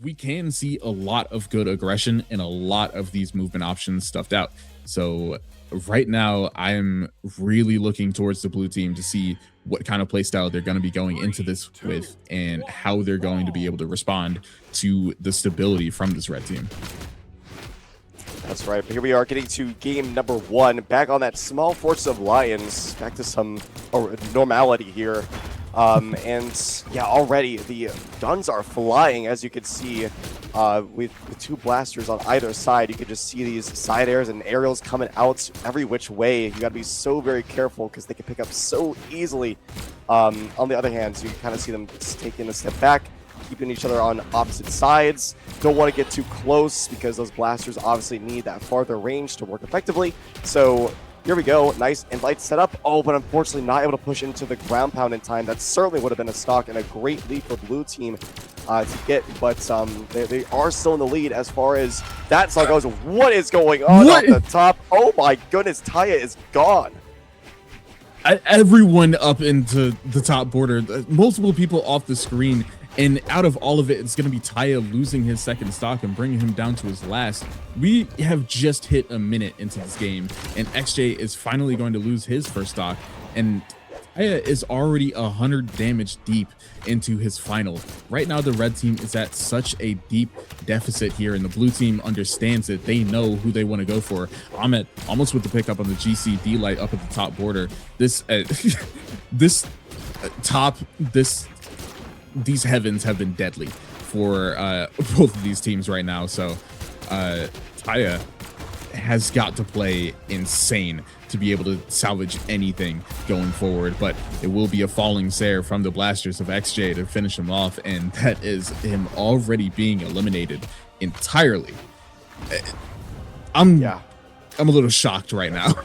we can see a lot of good aggression and a lot of these movement options stuffed out. So right now, I'm really looking towards the blue team to see what kind of playstyle they're going to be going into this with and how they're going to be able to respond to the stability from this red team. That's right, but here we are getting to game number 1, back on that small force of Lions, back to some normality here. And yeah, already the guns are flying, as you can see, with the 2 blasters on either side. You can just see these side airs and aerials coming out every which way. You got to be so very careful because they can pick up so easily. On the other hand, so you kind of see them taking a step back, keeping each other on opposite sides. Don't want to get too close because those blasters obviously need that farther range to work effectively. So here we go, nice and light setup. Oh, but unfortunately not able to push into the ground pound in time. That certainly would have been a stock and a great lead for blue team to get, but they are still in the lead as far as that stock goes. What is going on at the top? Oh my goodness, Taya is gone. Everyone up into the top border, multiple people off the screen. And out of all of it, it's going to be Taya losing his second stock and bringing him down to his last. We have just hit a minute into this game, and xJ is finally going to lose his first stock. And Taya is already 100 damage deep into his final. Right now, the red team is at such a deep deficit here, and the blue team understands it. They know who they want to go for. Ahmet almost with the pickup on the GCD light up at the top border. These heavens have been deadly for both of these teams right now. So Taya has got to play insane to be able to salvage anything going forward, but it will be a falling Sair from the blasters of xJ to finish him off, and that is him already being eliminated entirely. I'm a little shocked right now.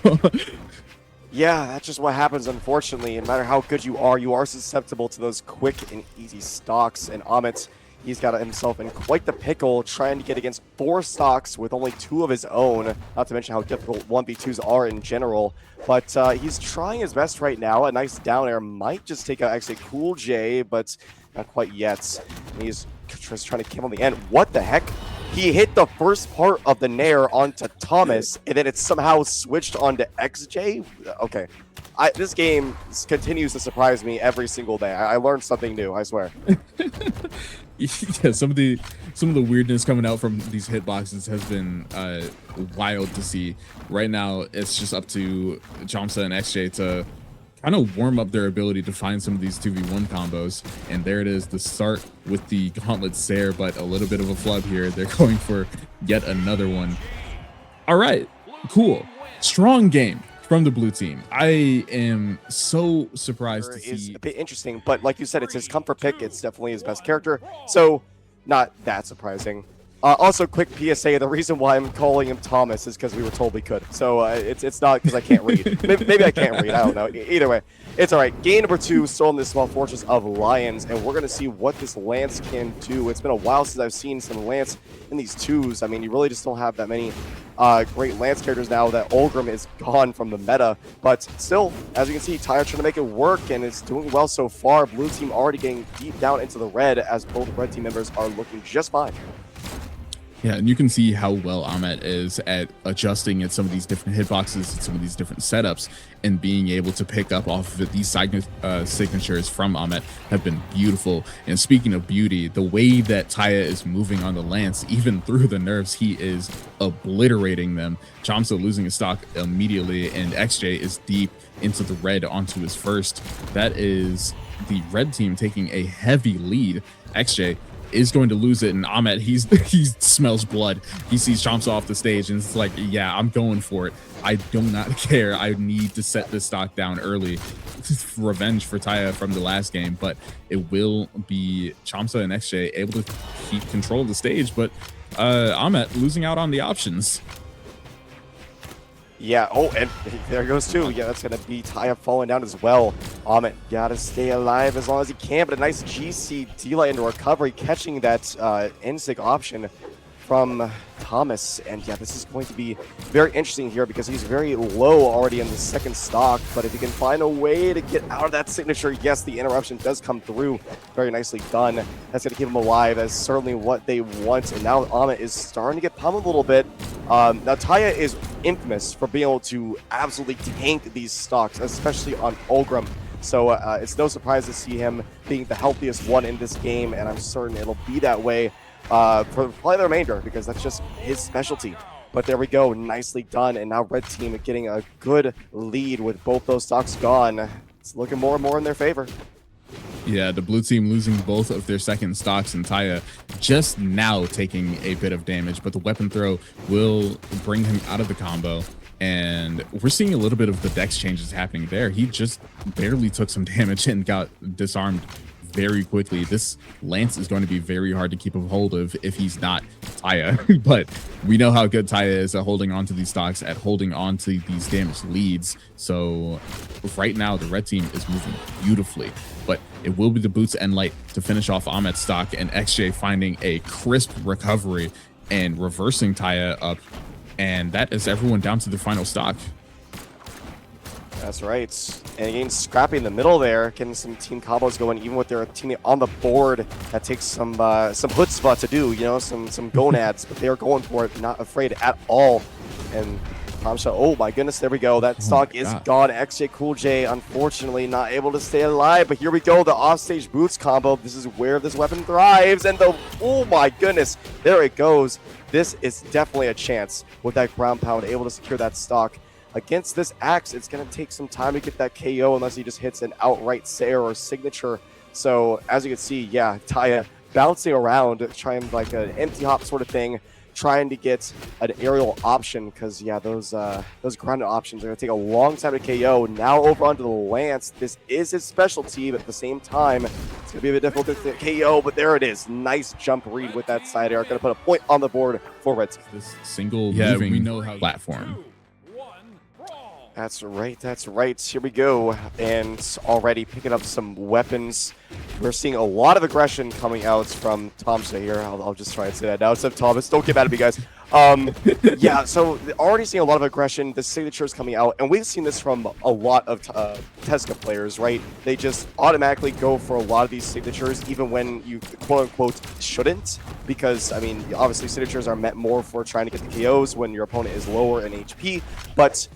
Yeah, that's just what happens, unfortunately. No matter how good you are susceptible to those quick and easy stocks. And Ahmet, he's got himself in quite the pickle, trying to get against 4 stocks with only 2 of his own. Not to mention how difficult 1v2s are in general. But he's trying his best right now. A nice down air might just take out xJcoolJ, but not quite yet. And he's just trying to kill on the end. What the heck? He hit the first part of the nair onto Thomas, and then it somehow switched onto xJ? Okay. This game continues to surprise me every single day. I learned something new, I swear. Yeah, some of the weirdness coming out from these hitboxes has been wild to see. Right now, it's just up to Tjomse and xJ to kind of warm up their ability to find some of these 2v1 combos. And there it is, the start with the gauntlet Sair, but a little bit of a flub here. They're going for yet another one. All right, cool. Strong game from the blue team. I am so surprised to see. It's a bit interesting, but like you said, it's his comfort pick. It's definitely his best character. So not that surprising. Also, quick PSA, the reason why I'm calling him Thomas is because we were told we could. So it's not because I can't read. Maybe I can't read. I don't know. Either way, it's all right. Game number 2, still in this small fortress of Lions, and we're going to see what this Lance can do. It's been a while since I've seen some Lance in these 2s. I mean, you really just don't have that many great Lance characters now that Ulgrim is gone from the meta. But still, as you can see, Taya trying to make it work, and it's doing well so far. Blue team already getting deep down into the red, as both red team members are looking just fine. Yeah, and you can see how well Ahmet is at adjusting at some of these different hitboxes and some of these different setups, and being able to pick up off of it. These signatures from Ahmet have been beautiful. And speaking of beauty, the way that Taya is moving on the Lance, even through the nerfs, he is obliterating them. Tjomse losing his stock immediately, and xJ is deep into the red onto his first. That is the red team taking a heavy lead. xJ is going to lose it, and Ahmet, he smells blood. He sees Tjomse off the stage, and it's like, yeah, I'm going for it. I do not care. I need to set this stock down early. Revenge for Taya from the last game, but it will be Tjomse and xJ able to keep control of the stage, but Ahmet losing out on the options. Yeah, oh, and there goes too. Yeah, that's going to be Taya falling down as well. Ahmet got to stay alive as long as he can, but a nice GC D-light into recovery, catching that NSIG option from Thomas, and yeah, this is going to be very interesting here because he's very low already in the second stock, but if he can find a way to get out of that signature, yes, the interruption does come through. Very nicely done. That's going to keep him alive. That's certainly what they want, and now Ahmet is starting to get pummeled a little bit. Now, Taya is infamous for being able to absolutely tank these stocks, especially on Ulgrim. So it's no surprise to see him being the healthiest one in this game, and I'm certain it'll be that way for probably the remainder, because that's just his specialty. But there we go, nicely done, and now red team getting a good lead with both those stocks gone. It's looking more and more in their favor. Yeah, the blue team losing both of their second stocks, and Taya just now taking a bit of damage, but the weapon throw will bring him out of the combo. And we're seeing a little bit of the dex changes happening there. He just barely took some damage and got disarmed very quickly. This Lance is going to be very hard to keep a hold of if he's not Taya. But we know how good Taya is at holding on to these stocks, at holding on to these damaged leads. So right now, the red team is moving beautifully. But it will be the boots and light to finish off Ahmet's stock, and xJ finding a crisp recovery and reversing Taya up. And that is everyone down to the final stock. That's right. And again, Scrappy in the middle there, getting some team combos going, even with their teammate on the board. That takes some chutzpah to do, you know, some gonads, but they are going for it, not afraid at all. And Tjomse, oh my goodness, there we go. That stock is gone. xJcoolJ, unfortunately, not able to stay alive. But here we go, the offstage boots combo. This is where this weapon thrives. And the, oh my goodness, there it goes. This is definitely a chance with that ground pound, able to secure that stock. Against this axe, it's going to take some time to get that KO unless he just hits an outright Sayer or signature. So as you can see, yeah, Taya bouncing around, trying like an empty hop sort of thing, trying to get an aerial option, because yeah, those grounded options are going to take a long time to KO. Now over onto the Lance. This is his specialty, but at the same time, it's going to be a bit difficult to KO, but there it is. Nice jump read with that side air. Going to put a point on the board for red team. This single moving we know how platform. That's right, that's right. Here we go. And already picking up some weapons. We're seeing a lot of aggression coming out from Tjomse here. I'll just try and say that now. It's Thomas. Don't get mad at me, guys. Yeah, so already seeing a lot of aggression. The signatures coming out. And we've seen this from a lot of Teska players, right? They just automatically go for a lot of these signatures, even when you quote-unquote shouldn't. Because, I mean, obviously signatures are meant more for trying to get the KOs when your opponent is lower in HP. But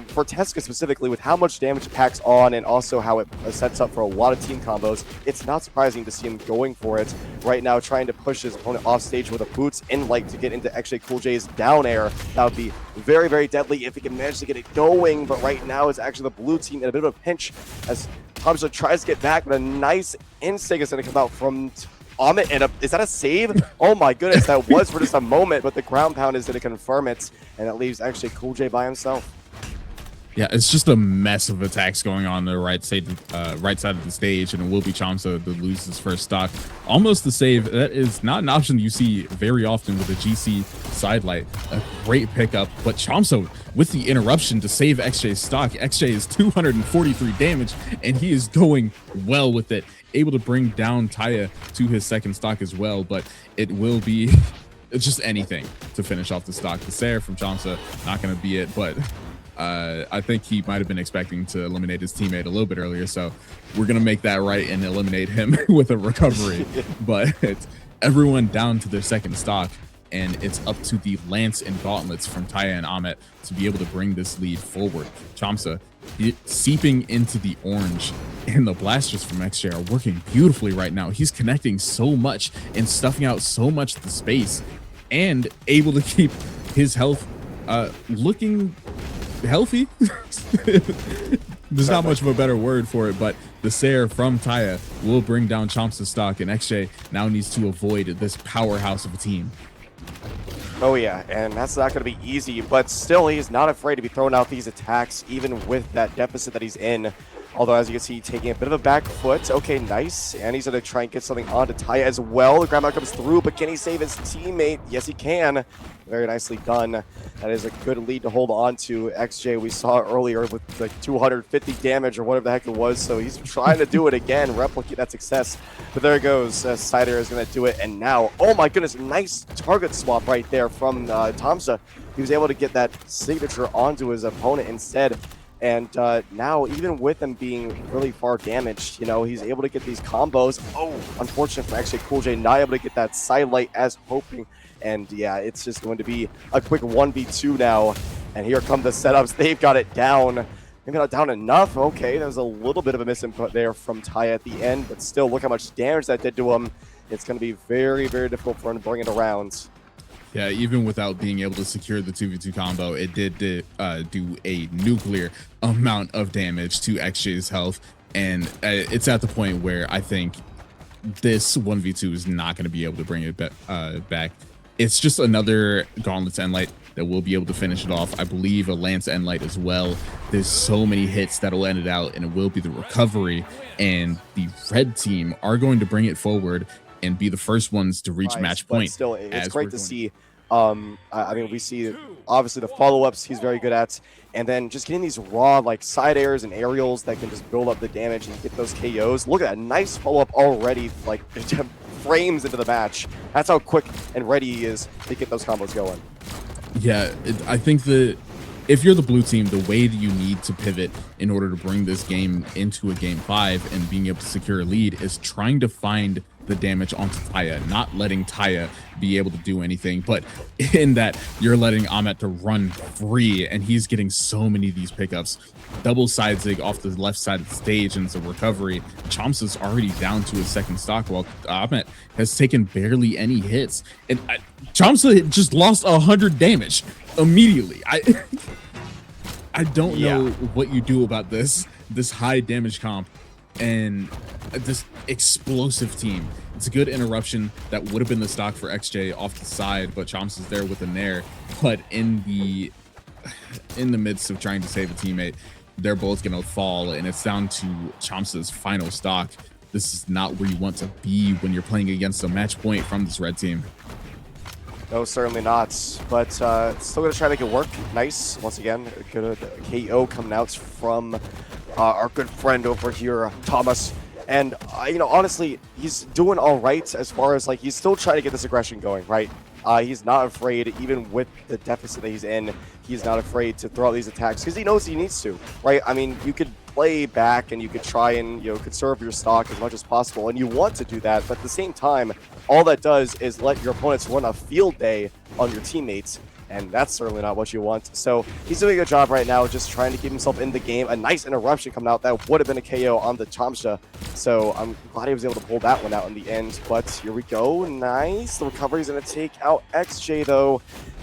for Teska specifically, with how much damage it packs on and also how it sets up for a lot of team combos, it's not surprising to see him going for it right now, trying to push his opponent off stage with a boots in light to get into xJcoolJ's down air. That would be very, very deadly if he can manage to get it going, but right now it's actually the blue team in a bit of a pinch as Tjomse tries to get back, but a nice instinct is going to come out from Ahmet, and is that a save? Oh my goodness, that was for just a moment, but the ground pound is going to confirm it, and it leaves xJcoolJ by himself. Yeah, it's just a mess of attacks going on the right side of the stage, and it will be Tjomse to lose his first stock. Almost the save. That is not an option you see very often with a GC sidelight. A great pickup, but Tjomse with the interruption to save xJ's stock. xJ is 243 damage, and he is going well with it. Able to bring down Taya to his second stock as well, but it will be just anything to finish off the stock. The Sayer from Tjomse, not going to be it, but I think he might have been expecting to eliminate his teammate a little bit earlier, so we're going to make that right and eliminate him with a recovery. But everyone down to their second stock, and it's up to the Lance and Gauntlets from Taya and Ahmet to be able to bring this lead forward. Tjomse seeping into the orange, and the blasters from xJ are working beautifully right now. He's connecting so much and stuffing out so much of the space, and able to keep his health looking healthy. There's not much of a better word for it, but the Sayer from Taya will bring down Tjomse's stock, and xJ now needs to avoid this powerhouse of a team. Oh yeah, and that's not going to be easy, but still he's not afraid to be throwing out these attacks, even with that deficit that he's in. Although, as you can see, taking a bit of a back foot. Okay, nice. And he's going to try and get something onto Taya as well. The grab out comes through, but can he save his teammate? Yes, he can. Very nicely done. That is a good lead to hold on to. xJ, we saw earlier with like 250 damage or whatever the heck it was. So he's trying to do it again, replicate that success. But there it goes. Cider is going to do it. And now, oh my goodness, nice target swap right there from Tjomse. He was able to get that signature onto his opponent instead. And now, even with him being really far damaged, you know, he's able to get these combos. Oh, unfortunate for xJcoolJ, not able to get that sidelight as hoping. And yeah, it's just going to be a quick 1v2 now. And here come the setups. They've got it down. Maybe not down enough. Okay, there was a little bit of a misinput there from Taya at the end, but still, look how much damage that did to him. It's going to be very, very difficult for him to bring it around. Yeah, even without being able to secure the 2v2 combo, it did do a nuclear amount of damage to xJ's health. And it's at the point where I think this 1v2 is not going to be able to bring it back. It's just another Gauntlet's Endlight that will be able to finish it off. I believe a Lance Endlight as well. There's so many hits that'll end it out, and it will be the recovery. And the red team are going to bring it forward and be the first ones to reach match point. But still, it's great to see. I mean, we see obviously the follow-ups he's very good at, and then just getting these raw like side airs and aerials that can just build up the damage and get those KOs. Look at that nice follow-up already, like frames into the match. That's how quick and ready he is to get those combos going. Yeah, I think that if you're the blue team, the way that you need to pivot in order to bring this game into a game 5 and being able to secure a lead is trying to find the damage onto Taya, not letting Taya be able to do anything, but in that you're letting Ahmet to run free, and he's getting so many of these pickups. Double side zig off the left side of the stage, and it's a recovery. Tjomse's already down to his second stock, while Ahmet has taken barely any hits. And Tjomse just lost 100 damage immediately. I don't know what you do about this high damage comp and this explosive team. It's a good interruption that would have been the stock for xJ off the side, but Tjomse's there with a nair. But in the midst of trying to save a teammate, they're both going to fall, and it's down to Tjomse's final stock. This is not where you want to be when you're playing against a match point from this red team. No, certainly not. But still going to try to make it work. Nice. Once again, good KO coming out from our good friend over here, Thomas. And, you know, honestly, he's doing all right as far as, like, he's still trying to get this aggression going, right? He's not afraid, even with the deficit that he's in, he's not afraid to throw out these attacks because he knows he needs to, right? I mean, you could play back and you could try and, you know, conserve your stock as much as possible, and you want to do that, but at the same time, all that does is let your opponents run a field day on your teammates, and that's certainly not what you want. So he's doing a good job right now, just trying to keep himself in the game. A nice interruption coming out. That would have been a KO on the Tjomse. So I'm glad he was able to pull that one out in the end. But here we go. Nice. The recovery is going to take out xJ, though.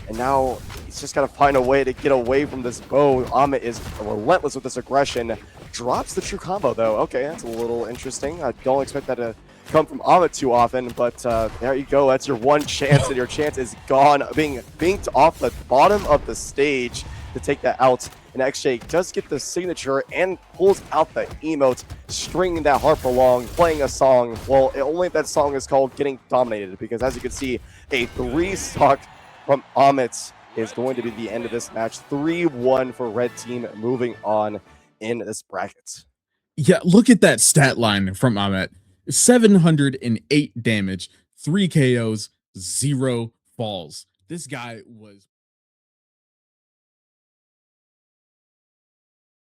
And now he's just got to find a way to get away from this bow. Ahmet is relentless with this aggression. Drops the true combo, though. Okay, that's a little interesting. I don't expect that to come from Ahmet too often, but there you go. That's your one chance, and your chance is gone. Being binked off the bottom of the stage to take that out. And xJ does get the signature and pulls out the emote, stringing that harp along, playing a song. Well, only if that song is called Getting Dominated, because as you can see, a 3-stock from Ahmet is going to be the end of this match. 3-1 for red team, moving on in this bracket. Yeah, look at that stat line from Ahmet. 708 damage, 3 KOs, 0 falls. This guy was